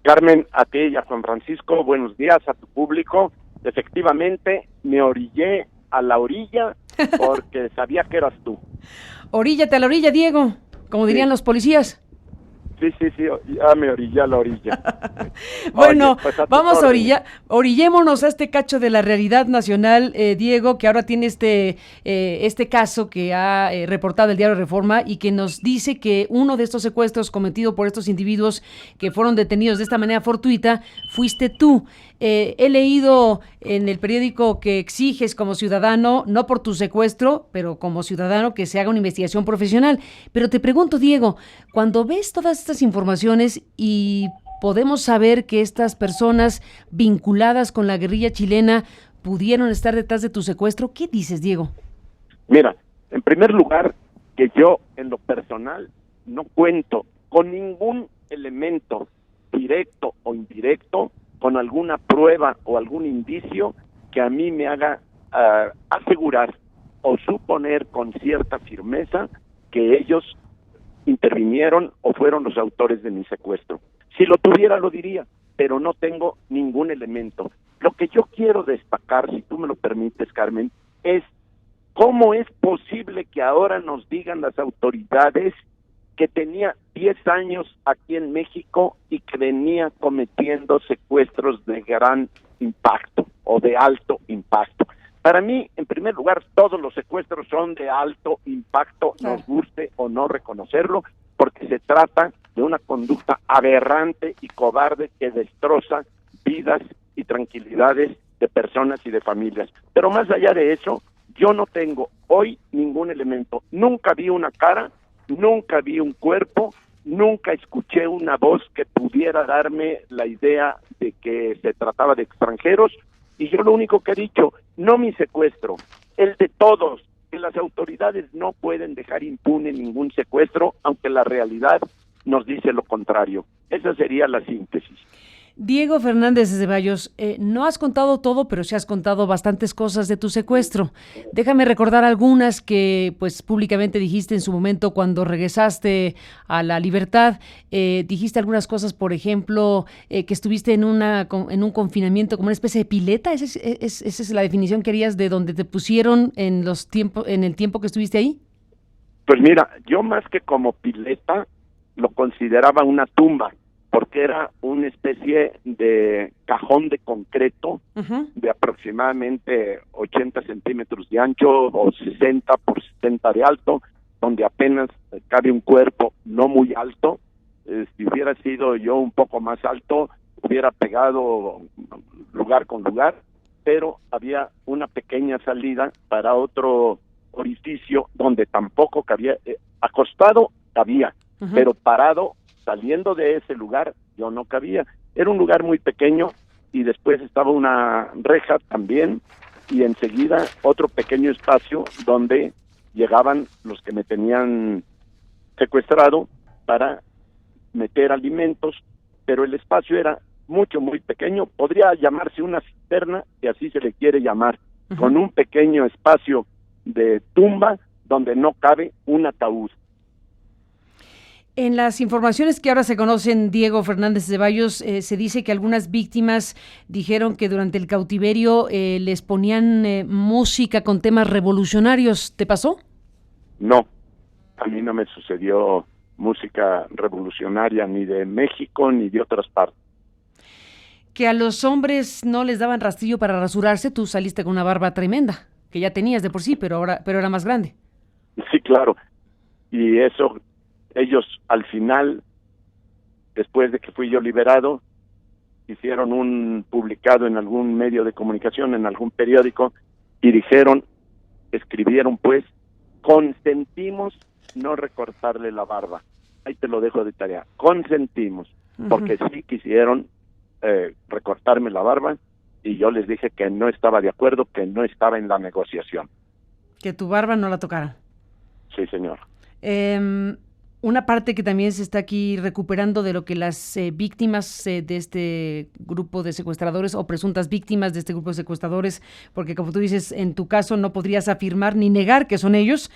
Carmen, a ti y a Juan Francisco, buenos días, a tu público. Efectivamente, me orillé a la orilla porque sabía que eras tú. Oríllate a la orilla, Diego, como dirían los policías. Sí, ya me orillé a la orilla. Bueno, Oye, pues vamos a orillémonos a este cacho de la realidad nacional, Diego, que ahora tiene este caso que ha reportado el diario Reforma y que nos dice que uno de estos secuestros cometido por estos individuos que fueron detenidos de esta manera fortuita, fuiste tú. He leído en el periódico que exiges como ciudadano, no por tu secuestro, pero como ciudadano que se haga una investigación profesional. Pero te pregunto, Diego, cuando ves todas estas informaciones y podemos saber que estas personas vinculadas con la guerrilla chilena pudieron estar detrás de tu secuestro, ¿qué dices, Diego? Mira, en primer lugar, que yo en lo personal no cuento con ningún elemento directo o indirecto, con alguna prueba o algún indicio que a mí me haga asegurar o suponer con cierta firmeza que ellos intervinieron o fueron los autores de mi secuestro. Si lo tuviera, lo diría, pero no tengo ningún elemento. Lo que yo quiero destacar, si tú me lo permites, Carmen, es cómo es posible que ahora nos digan las autoridades que tenía 10 años aquí en México y que venía cometiendo secuestros de gran impacto o de alto impacto. Para mí, en primer lugar, todos los secuestros son de alto impacto, nos guste o no reconocerlo, porque se trata de una conducta aberrante y cobarde que destroza vidas y tranquilidades de personas y de familias. Pero más allá de eso, yo no tengo hoy ningún elemento. Nunca vi una cara, nunca vi un cuerpo, nunca escuché una voz que pudiera darme la idea de que se trataba de extranjeros, y yo lo único que he dicho, no mi secuestro, el de todos, que las autoridades no pueden dejar impune ningún secuestro, aunque la realidad nos dice lo contrario. Esa sería la síntesis. Diego Fernández de Ceballos, no has contado todo, pero sí has contado bastantes cosas de tu secuestro. Déjame recordar algunas que pues públicamente dijiste en su momento cuando regresaste a la libertad. Dijiste algunas cosas, por ejemplo, que estuviste en un confinamiento como una especie de pileta. ¿Esa es la definición que harías de donde te pusieron en el tiempo que estuviste ahí? Pues mira, yo más que como pileta lo consideraba una tumba, porque era una especie de cajón de concreto de aproximadamente 80 centímetros de ancho o 60 por 70 de alto, donde apenas cabe un cuerpo no muy alto. Si hubiera sido yo un poco más alto, hubiera pegado lugar con lugar, pero había una pequeña salida para otro orificio donde tampoco cabía. Acostado cabía, pero parado, saliendo de ese lugar, yo no cabía. Era un lugar muy pequeño y después estaba una reja también y enseguida otro pequeño espacio donde llegaban los que me tenían secuestrado para meter alimentos, pero el espacio era muy pequeño, podría llamarse una cisterna, si así se le quiere llamar, con un pequeño espacio de tumba donde no cabe un ataúd. En las informaciones que ahora se conocen, Diego Fernández Ceballos, se dice que algunas víctimas dijeron que durante el cautiverio les ponían música con temas revolucionarios. ¿Te pasó? No, a mí no me sucedió música revolucionaria ni de México ni de otras partes. Que a los hombres no les daban rastrillo para rasurarse, tú saliste con una barba tremenda, que ya tenías de por sí, pero era más grande. Sí, claro. Y eso, ellos al final, después de que fui yo liberado, hicieron un publicado en algún medio de comunicación, en algún periódico, y escribieron pues, consentimos no recortarle la barba. Ahí te lo dejo de tarea. Consentimos, porque sí quisieron recortarme la barba, y yo les dije que no estaba de acuerdo, que no estaba en la negociación. Que tu barba no la tocaran. Sí, señor. Una parte que también se está aquí recuperando de lo que las víctimas de este grupo de secuestradores o presuntas víctimas de este grupo de secuestradores, porque como tú dices, en tu caso no podrías afirmar ni negar que son ellos,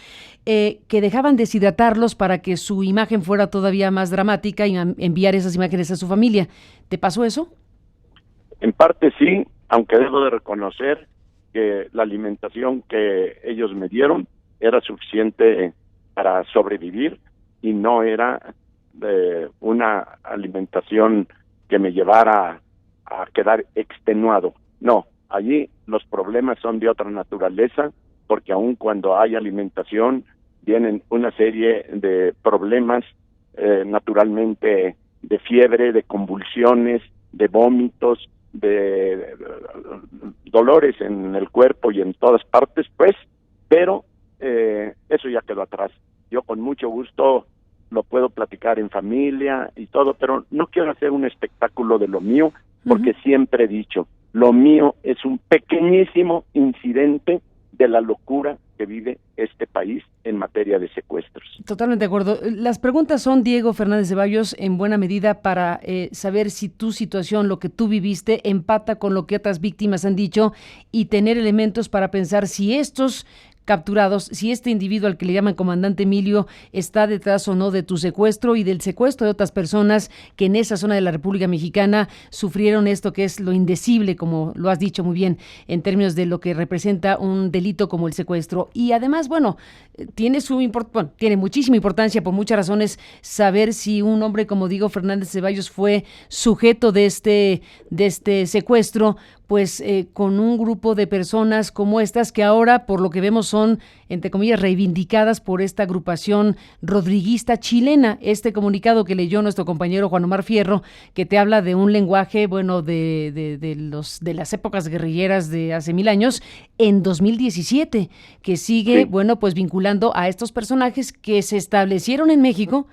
que dejaban deshidratarlos para que su imagen fuera todavía más dramática y enviar esas imágenes a su familia. ¿Te pasó eso? En parte sí, aunque debo de reconocer que la alimentación que ellos me dieron era suficiente para sobrevivir y no era una alimentación que me llevara a quedar extenuado. No, allí los problemas son de otra naturaleza, porque aun cuando hay alimentación, vienen una serie de problemas, naturalmente, de fiebre, de convulsiones, de vómitos, de dolores en el cuerpo y en todas partes, pues, pero eso ya quedó atrás. Yo con mucho gusto lo puedo platicar en familia y todo, pero no quiero hacer un espectáculo de lo mío, porque siempre he dicho, lo mío es un pequeñísimo incidente de la locura que vive este país en materia de secuestros. Totalmente de acuerdo. Las preguntas son, Diego Fernández Ceballos, en buena medida para saber si tu situación, lo que tú viviste, empata con lo que otras víctimas han dicho y tener elementos para pensar si estos capturados, si este individuo al que le llaman comandante Emilio está detrás o no de tu secuestro y del secuestro de otras personas que en esa zona de la República Mexicana sufrieron esto que es lo indecible, como lo has dicho muy bien, en términos de lo que representa un delito como el secuestro. Y además, bueno, tiene muchísima importancia por muchas razones saber si un hombre como Diego Fernández Ceballos fue sujeto de este secuestro, pues con un grupo de personas como estas que ahora, por lo que vemos, son, entre comillas, reivindicadas por esta agrupación rodriguista chilena. Este comunicado que leyó nuestro compañero Juan Omar Fierro, que te habla de un lenguaje, bueno, de las épocas guerrilleras de hace 1000 años, en 2017, que sigue, bueno, pues vinculando a estos personajes que se establecieron en México,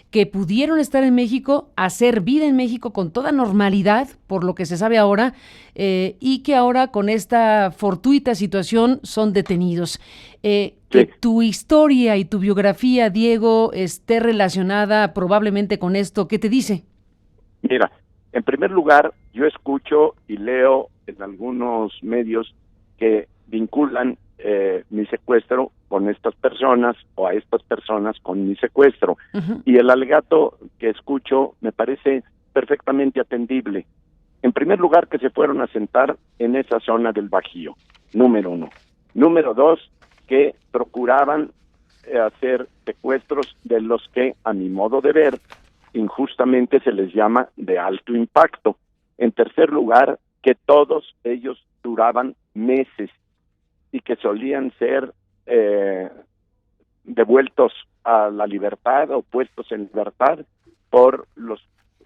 que pudieron estar en México, hacer vida en México con toda normalidad, por lo que se sabe ahora, y que ahora con esta fortuita situación son detenidos. Que tu historia y tu biografía, Diego, esté relacionada probablemente con esto, ¿qué te dice? Mira, en primer lugar, yo escucho y leo en algunos medios que vinculan mi secuestro con estas personas o a estas personas con mi secuestro. Y el alegato que escucho me parece perfectamente atendible. En primer lugar, que se fueron a sentar en esa zona del Bajío, número 1. Número 2, que procuraban hacer secuestros de los que, a mi modo de ver, injustamente se les llama de alto impacto. En tercer lugar, que todos ellos duraban meses y que solían ser devueltos a la libertad o puestos en libertad por los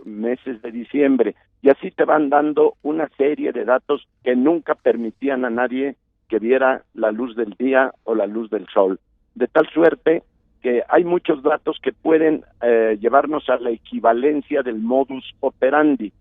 meses de diciembre. Y así te van dando una serie de datos que nunca permitían a nadie que viera la luz del día o la luz del sol. De tal suerte que hay muchos datos que pueden llevarnos a la equivalencia del modus operandi.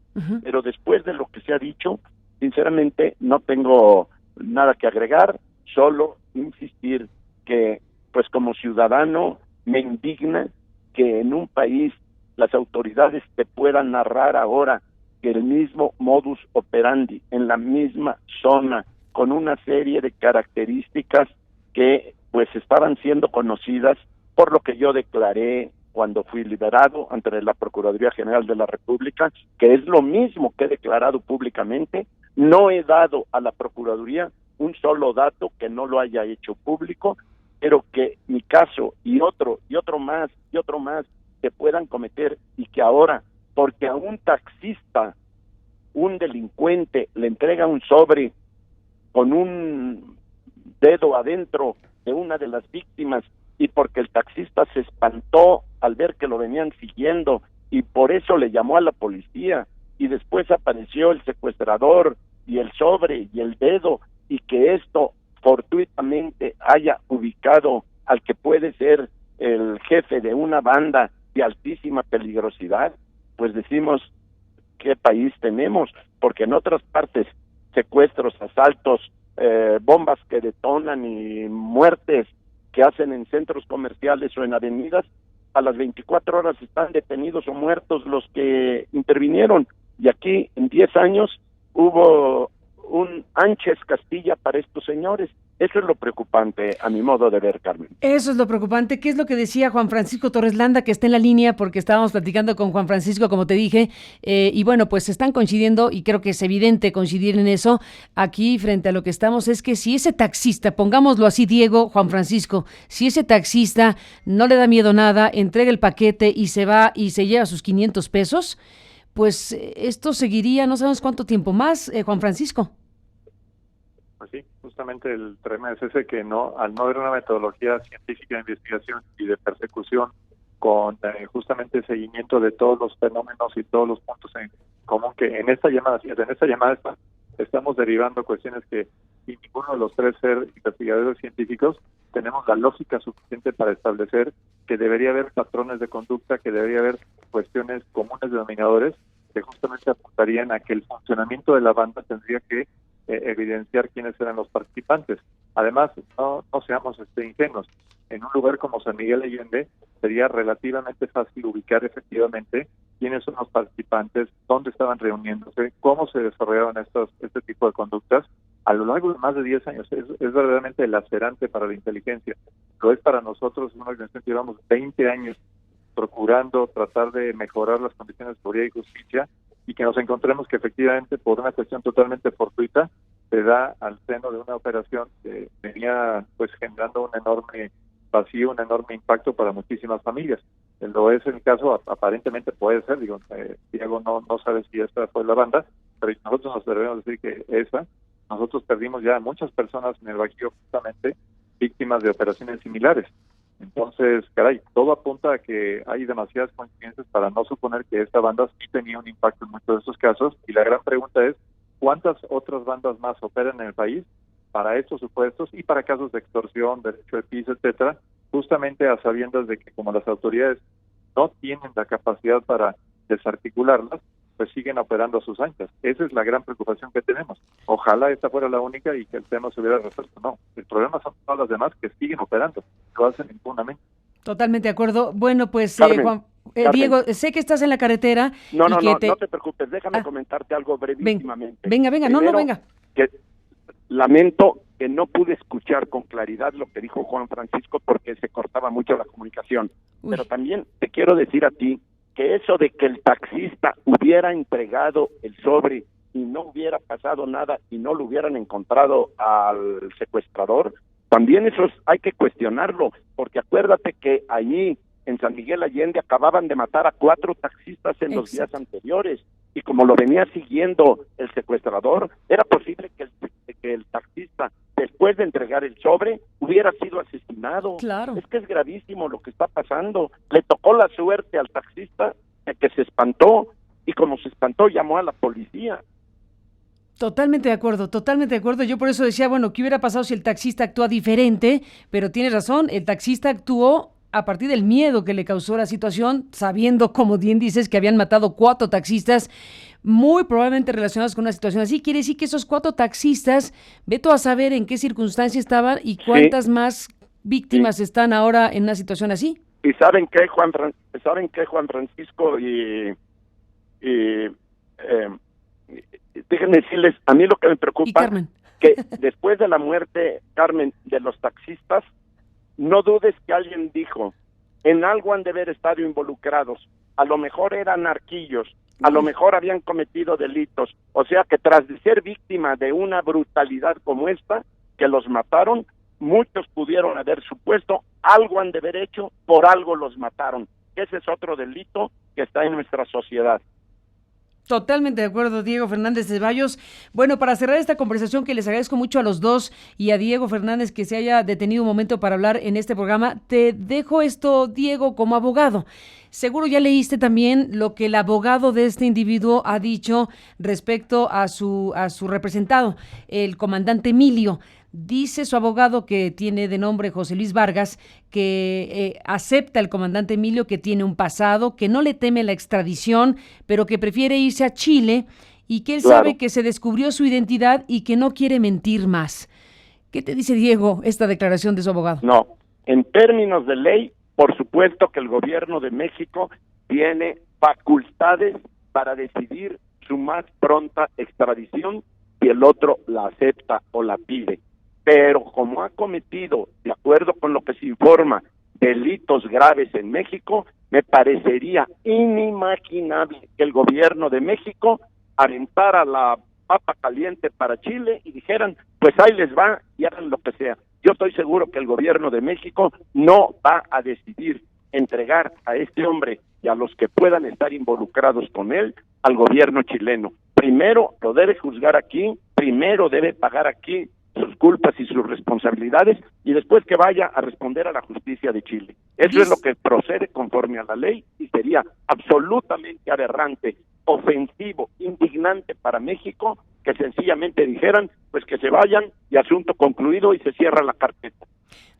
Pero después de lo que se ha dicho, sinceramente no tengo nada que agregar, solo insistir que, pues como ciudadano, me indigna que en un país las autoridades te puedan narrar ahora que el mismo modus operandi, en la misma zona, con una serie de características que pues estaban siendo conocidas por lo que yo declaré cuando fui liberado ante la Procuraduría General de la República, que es lo mismo que he declarado públicamente. No he dado a la Procuraduría un solo dato que no lo haya hecho público, pero que mi caso y otro más se puedan cometer, y que ahora, porque a un taxista, un delincuente, le entrega un sobre con un dedo adentro de una de las víctimas, y porque el taxista se espantó al ver que lo venían siguiendo y por eso le llamó a la policía, y después apareció el secuestrador y el sobre y el dedo, y que esto fortuitamente haya ubicado al que puede ser el jefe de una banda de altísima peligrosidad, pues decimos, ¿qué país tenemos? Porque en otras partes, secuestros, asaltos, bombas que detonan y muertes que hacen en centros comerciales o en avenidas, a las 24 horas están detenidos o muertos los que intervinieron. Y aquí en 10 años hubo un Ánchez Castilla para estos señores. Eso es lo preocupante, a mi modo de ver, Carmen. Eso es lo preocupante. ¿Qué es lo que decía Juan Francisco Torres Landa, que está en la línea, porque estábamos platicando con Juan Francisco, como te dije, y bueno, pues están coincidiendo, y creo que es evidente coincidir en eso, aquí frente a lo que estamos, es que si ese taxista, pongámoslo así, Diego, Juan Francisco, si ese taxista no le da miedo nada, entrega el paquete y se va y se lleva sus 500 pesos, pues esto seguiría no sabemos cuánto tiempo más, Juan Francisco. Pues sí, justamente el tema es ese, que no, al no haber una metodología científica de investigación y de persecución con justamente seguimiento de todos los fenómenos y todos los puntos en común, que en esta llamada estamos derivando cuestiones que sin ninguno de los tres ser investigadores científicos tenemos la lógica suficiente para establecer que debería haber patrones de conducta, que debería haber cuestiones comunes denominadores que justamente apuntarían a que el funcionamiento de la banda tendría que evidenciar quiénes eran los participantes. Además, no seamos ingenuos. En un lugar como San Miguel Allende sería relativamente fácil ubicar efectivamente quiénes son los participantes, dónde estaban reuniéndose, cómo se desarrollaron este tipo de conductas a lo largo de más de 10 años. Es verdaderamente lacerante para la inteligencia. Lo es para nosotros, una organización que llevamos 20 años procurando tratar de mejorar las condiciones de seguridad y justicia, y que nos encontremos que efectivamente por una cuestión totalmente fortuita se da al seno de una operación que venía pues generando un enorme vacío, un enorme impacto para muchísimas familias. Lo es el caso, aparentemente puede ser, Diego no sabe si esta fue la banda, pero nosotros nos debemos decir que nosotros perdimos ya a muchas personas en el Bajío justamente víctimas de operaciones similares. Entonces, caray, todo apunta a que hay demasiadas coincidencias para no suponer que esta banda sí tenía un impacto en muchos de estos casos, y la gran pregunta es, ¿cuántas otras bandas más operan en el país para estos supuestos y para casos de extorsión, derecho de piso, etcétera, justamente a sabiendas de que como las autoridades no tienen la capacidad para desarticularlas, pues siguen operando a sus anchas? Esa es la gran preocupación que tenemos. Ojalá esta fuera la única y que el tema se hubiera resuelto. No, el problema son todas las demás que siguen operando, lo hacen impunemente. Totalmente de acuerdo. Bueno, pues Carmen, Diego, sé que estás en la carretera. No te preocupes, déjame comentarte algo brevísimamente. Venga, Primero, venga. Que lamento que no pude escuchar con claridad lo que dijo Juan Francisco porque se cortaba mucho la comunicación. Uy. Pero también te quiero decir a ti que eso de que el taxista hubiera entregado el sobre y no hubiera pasado nada y no lo hubieran encontrado al secuestrador, también eso hay que cuestionarlo, porque acuérdate que allí en San Miguel Allende acababan de matar a 4 taxistas en los días anteriores, y como lo venía siguiendo el secuestrador, era posible que el taxista, después de entregar el sobre, hubiera sido asesinado. Claro. Es que es gravísimo lo que está pasando. Le tocó la suerte al taxista de que se espantó, y como se espantó llamó a la policía. Totalmente de acuerdo. Yo por eso decía, bueno, ¿qué hubiera pasado si el taxista actúa diferente? Pero tienes razón, el taxista actuó a partir del miedo que le causó la situación, sabiendo, como bien dices, que habían matado 4 taxistas, muy probablemente relacionados con una situación así. Quiere decir que esos 4 taxistas, ve tú a saber en qué circunstancia estaban y cuántas más víctimas están ahora en una situación así. ¿Y saben qué, Juan Francisco? Déjenme decirles, a mí lo que me preocupa, que después de la muerte, Carmen, de los taxistas, no dudes que alguien dijo, en algo han de haber estado involucrados, a lo mejor eran narquillos, a lo mejor habían cometido delitos, o sea que tras de ser víctima de una brutalidad como esta, que los mataron, muchos pudieron haber supuesto, algo han de haber hecho, por algo los mataron. Ese es otro delito que está en nuestra sociedad. Totalmente de acuerdo, Diego Fernández Ceballos. Bueno, para cerrar esta conversación, que les agradezco mucho a los dos y a Diego Fernández que se haya detenido un momento para hablar en este programa, te dejo esto, Diego, como abogado. Seguro ya leíste también lo que el abogado de este individuo ha dicho respecto a su representado, el comandante Emilio. Dice su abogado, que tiene de nombre José Luis Vargas, que acepta el comandante Emilio, que tiene un pasado, que no le teme la extradición, pero que prefiere irse a Chile y que él sabe que se descubrió su identidad y que no quiere mentir más. ¿Qué te dice, Diego, esta declaración de su abogado? No, en términos de ley Por supuesto que el gobierno de México tiene facultades para decidir su más pronta extradición si el otro la acepta o la pide. Pero como ha cometido, de acuerdo con lo que se informa, delitos graves en México, me parecería inimaginable que el gobierno de México aventara la papa caliente para Chile y dijeran, pues ahí les va y hagan lo que sea. Yo estoy seguro que el gobierno de México no va a decidir entregar a este hombre y a los que puedan estar involucrados con él al gobierno chileno. Primero lo debe juzgar aquí, primero debe pagar aquí sus culpas y sus responsabilidades y después que vaya a responder a la justicia de Chile. Eso es lo que procede conforme a la ley y sería absolutamente aberrante, ofensivo, indignante para México que sencillamente dijeran pues que se vayan y asunto concluido y se cierra la carpeta.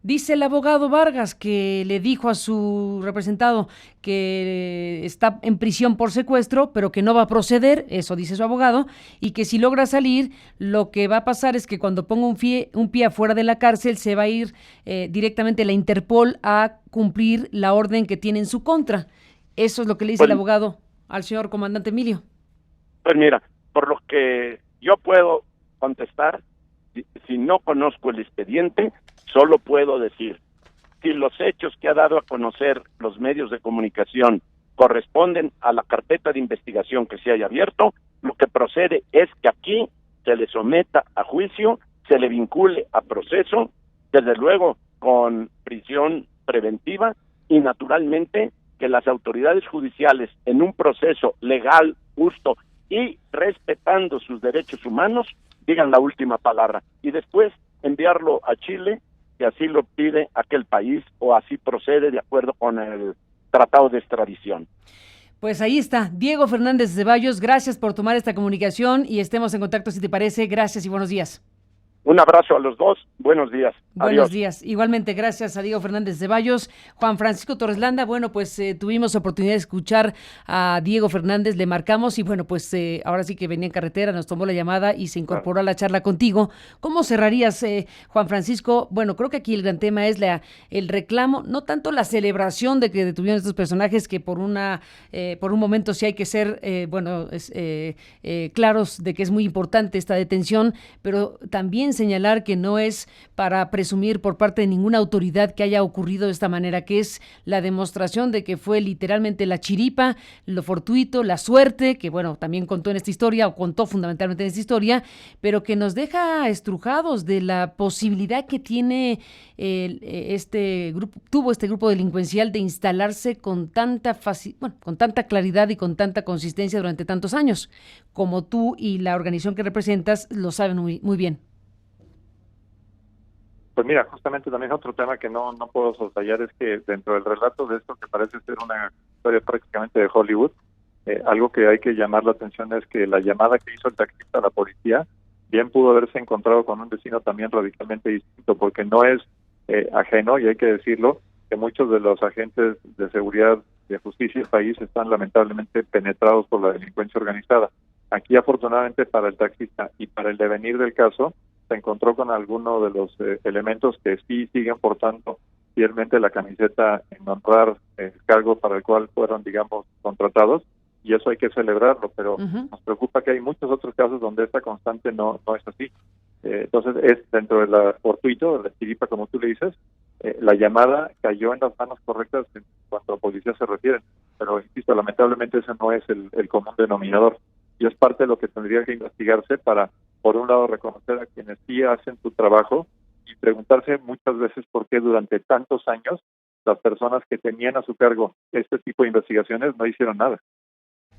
Dice el abogado Vargas que le dijo a su representado que está en prisión por secuestro, pero que no va a proceder, eso dice su abogado, y que si logra salir, lo que va a pasar es que cuando ponga un pie afuera de la cárcel, se va a ir directamente a la Interpol a cumplir la orden que tiene en su contra. Eso es lo que le dice el abogado al señor comandante Emilio. Pues mira, por lo que yo puedo contestar, si no conozco el expediente, solo puedo decir, si los hechos que ha dado a conocer los medios de comunicación corresponden a la carpeta de investigación que se haya abierto, lo que procede es que aquí se le someta a juicio, se le vincule a proceso, desde luego con prisión preventiva y naturalmente que las autoridades judiciales en un proceso legal, justo y respetando sus derechos humanos digan la última palabra y después enviarlo a Chile si así lo pide aquel país o así procede de acuerdo con el tratado de extradición. Pues ahí está, Diego Fernández Ceballos, gracias por tomar esta comunicación y estemos en contacto si te parece. Gracias y buenos días. Un abrazo a los dos, buenos días. Buenos Adiós. días. Igualmente, gracias a Diego Fernández Ceballos. Juan Francisco Torres Landa, bueno, pues tuvimos oportunidad de escuchar a Diego Fernández, le marcamos y bueno, pues ahora sí que venía en carretera, nos tomó la llamada y se incorporó a la charla contigo. ¿Cómo cerrarías, Juan Francisco? Bueno, creo que aquí el gran tema es el reclamo, no tanto la celebración de que detuvieron estos personajes, que por un momento sí hay que ser, claros de que es muy importante esta detención, pero también señalar que no es para presumir por parte de ninguna autoridad que haya ocurrido de esta manera, que es la demostración de que fue literalmente la chiripa, lo fortuito, la suerte, que bueno, también contó en esta historia, o contó fundamentalmente en esta historia, pero que nos deja estrujados de la posibilidad que tiene tuvo este grupo delincuencial de instalarse con tanta claridad y con tanta consistencia durante tantos años, como tú y la organización que representas lo saben muy bien. Pues mira, justamente también otro tema que no puedo soslayar es que dentro del relato de esto que parece ser una historia prácticamente de Hollywood, algo que hay que llamar la atención es que la llamada que hizo el taxista a la policía bien pudo haberse encontrado con un destino también radicalmente distinto, porque no es ajeno, y hay que decirlo, que muchos de los agentes de seguridad de justicia del país están lamentablemente penetrados por la delincuencia organizada. Aquí, afortunadamente para el taxista y para el devenir del caso, se encontró con alguno de los elementos que sí siguen portando fielmente la camiseta en honrar el cargo para el cual fueron, digamos, contratados, y eso hay que celebrarlo, pero nos preocupa que hay muchos otros casos donde esta constante no es así. Entonces, es dentro de la fortuito, de la chiripa, como tú le dices, la llamada cayó en las manos correctas en cuanto a policía se refiere, pero insisto, lamentablemente ese no es el común denominador, y es parte de lo que tendría que investigarse para, por un lado, reconocer a quienes sí hacen su trabajo y preguntarse muchas veces por qué durante tantos años las personas que tenían a su cargo este tipo de investigaciones no hicieron nada.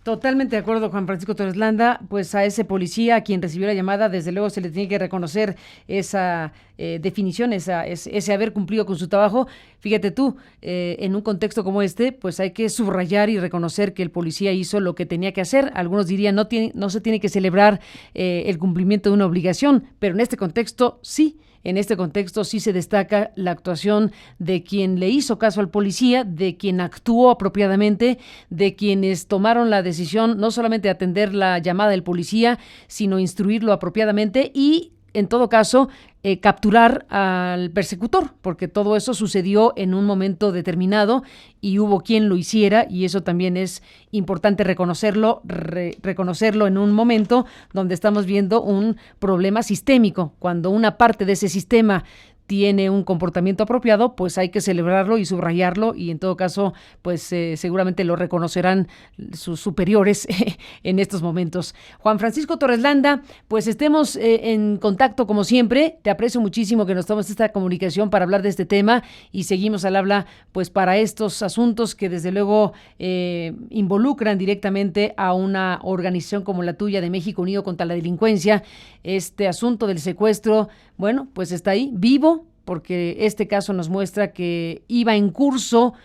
Totalmente de acuerdo, Juan Francisco Torres Landa. Pues a ese policía, a quien recibió la llamada, desde luego se le tiene que reconocer esa definición, ese haber cumplido con su trabajo. Fíjate tú, en un contexto como este, pues hay que subrayar y reconocer que el policía hizo lo que tenía que hacer. Algunos dirían no se tiene que celebrar el cumplimiento de una obligación, pero en este contexto sí. En este contexto sí se destaca la actuación de quien le hizo caso al policía, de quien actuó apropiadamente, de quienes tomaron la decisión no solamente de atender la llamada del policía, sino instruirlo apropiadamente y, en todo caso, capturar al persecutor, porque todo eso sucedió en un momento determinado y hubo quien lo hiciera, y eso también es importante reconocerlo en un momento donde estamos viendo un problema sistémico. Cuando una parte de ese sistema tiene un comportamiento apropiado, pues hay que celebrarlo y subrayarlo, y en todo caso, pues seguramente lo reconocerán sus superiores en estos momentos. Juan Francisco Torres Landa, pues estemos en contacto como siempre. Te aprecio muchísimo que nos tomes esta comunicación para hablar de este tema, y seguimos al habla pues para estos asuntos que desde luego involucran directamente a una organización como la tuya de México Unido contra la Delincuencia. Este asunto del secuestro, bueno, pues está ahí, vivo, porque este caso nos muestra que iba en curso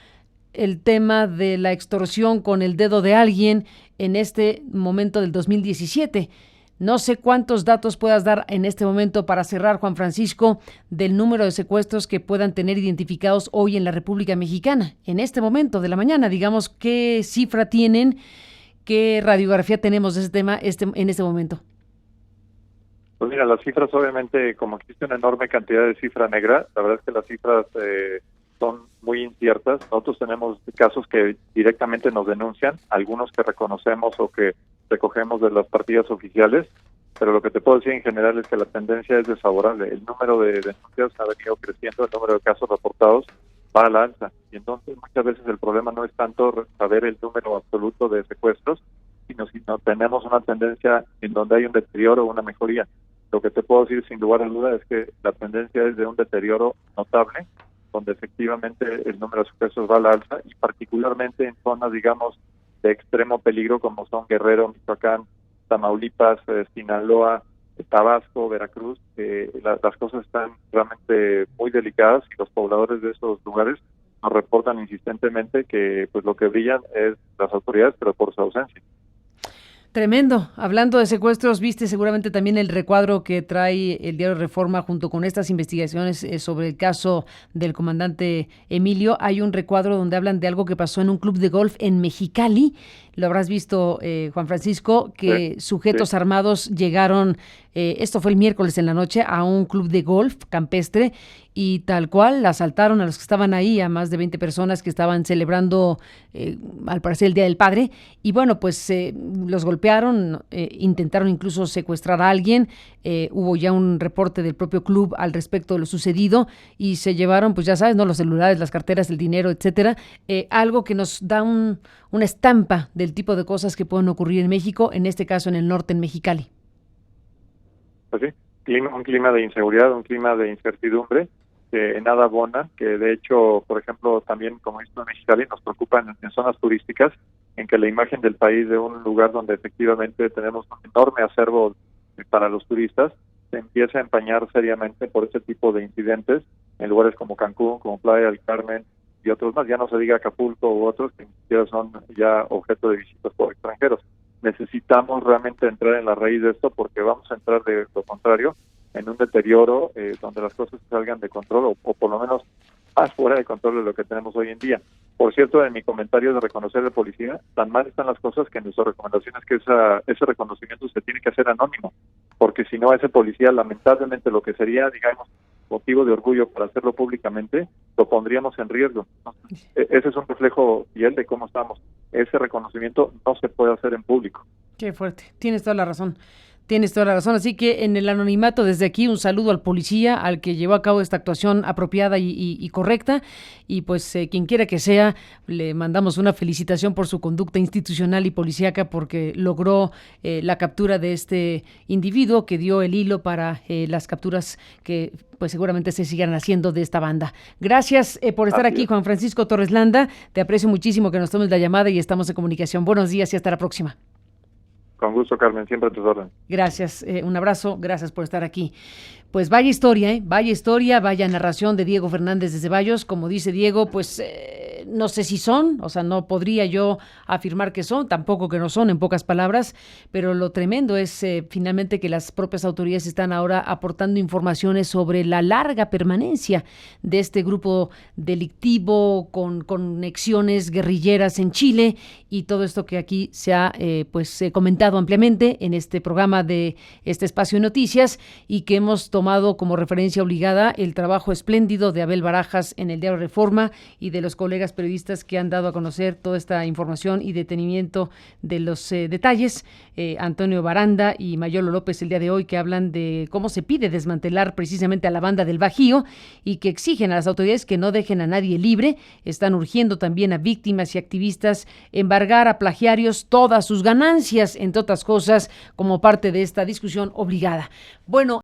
el tema de la extorsión con el dedo de alguien en este momento del 2017. No sé cuántos datos puedas dar en este momento para cerrar, Juan Francisco, del número de secuestros que puedan tener identificados hoy en la República Mexicana. En este momento de la mañana, digamos, ¿qué cifra tienen? ¿Qué radiografía tenemos de ese tema en este momento? Pues mira, las cifras obviamente, como existe una enorme cantidad de cifra negra, la verdad es que las cifras son muy inciertas. Nosotros tenemos casos que directamente nos denuncian, algunos que reconocemos o que recogemos de las partidas oficiales, pero lo que te puedo decir en general es que la tendencia es desfavorable. El número de denuncias ha venido creciendo, el número de casos reportados va a la alza, y entonces muchas veces el problema no es tanto saber el número absoluto de secuestros, sino si no tenemos una tendencia en donde hay un deterioro o una mejoría. Lo que te puedo decir sin lugar a duda es que la tendencia es de un deterioro notable, donde efectivamente el número de secuestros va a la alza, y particularmente en zonas, digamos, de extremo peligro como son Guerrero, Michoacán, Tamaulipas, Sinaloa, Tabasco, Veracruz. Las cosas están realmente muy delicadas, y los pobladores de esos lugares nos reportan insistentemente que pues lo que brillan es las autoridades, pero por su ausencia. Tremendo. Hablando de secuestros, viste seguramente también el recuadro que trae el diario Reforma junto con estas investigaciones sobre el caso del comandante Emilio. Hay un recuadro donde hablan de algo que pasó en un club de golf en Mexicali. Lo habrás visto, Juan Francisco, que sujetos armados llegaron, esto fue el miércoles en la noche, a un club de golf campestre, y tal cual asaltaron a los que estaban ahí, a más de 20 personas que estaban celebrando, al parecer, el Día del Padre. Y bueno, pues los golpearon, intentaron incluso secuestrar a alguien. Hubo ya un reporte del propio club al respecto de lo sucedido, y se llevaron, pues ya sabes, ¿no?, los celulares, las carteras, el dinero, etcétera. Algo que nos da una estampa del tipo de cosas que pueden ocurrir en México, en este caso en el norte, en Mexicali. Pues sí, un clima de inseguridad, un clima de incertidumbre, que nada abona, que de hecho, por ejemplo, también como esto en Mexicali nos preocupan en zonas turísticas, en que la imagen del país, de un lugar donde efectivamente tenemos un enorme acervo para los turistas, se empieza a empañar seriamente por ese tipo de incidentes en lugares como Cancún, como Playa del Carmen y otros más. Ya no se diga Acapulco u otros que ni siquiera son ya objeto de visitas por extranjeros. Necesitamos realmente entrar en la raíz de esto, porque vamos a entrar de lo contrario en un deterioro donde las cosas salgan de control, o por lo menos más fuera de control de lo que tenemos hoy en día. Por cierto, en mi comentario de reconocer de policía, tan mal están las cosas que nuestra recomendación es que ese reconocimiento se tiene que hacer anónimo, porque si no, ese policía, lamentablemente, lo que sería, digamos, motivo de orgullo para hacerlo públicamente, lo pondríamos en riesgo. Ese es un reflejo fiel de cómo estamos. Ese reconocimiento no se puede hacer en público. Qué fuerte, tienes toda la razón. Tienes toda la razón, así que en el anonimato desde aquí un saludo al policía, al que llevó a cabo esta actuación apropiada y correcta, y pues quien quiera que sea, le mandamos una felicitación por su conducta institucional y policíaca, porque logró la captura de este individuo que dio el hilo para las capturas que pues seguramente se sigan haciendo de esta banda. Gracias por estar aquí, Juan Francisco Torres Landa, te aprecio muchísimo que nos tomes la llamada y estamos en comunicación. Buenos días y hasta la próxima. Con gusto, Carmen, siempre a tus órdenes. Gracias, un abrazo, gracias por estar aquí. Pues vaya historia, vaya narración de Diego Fernández de Ceballos. Como dice Diego, pues no sé si son, o sea, no podría yo afirmar que son, tampoco que no son, en pocas palabras, pero lo tremendo es finalmente que las propias autoridades están ahora aportando informaciones sobre la larga permanencia de este grupo delictivo con conexiones guerrilleras en Chile y todo esto que aquí se ha comentado ampliamente en este programa de este espacio de noticias y que hemos tomado como referencia obligada el trabajo espléndido de Abel Barajas en el diario Reforma y de los colegas periodistas que han dado a conocer toda esta información y detenimiento de los detalles. Antonio Baranda y Mayolo López el día de hoy, que hablan de cómo se pide desmantelar precisamente a la banda del Bajío y que exigen a las autoridades que no dejen a nadie libre. Están urgiendo también a víctimas y activistas embargar a plagiarios todas sus ganancias, entre otras cosas, como parte de esta discusión obligada. Bueno,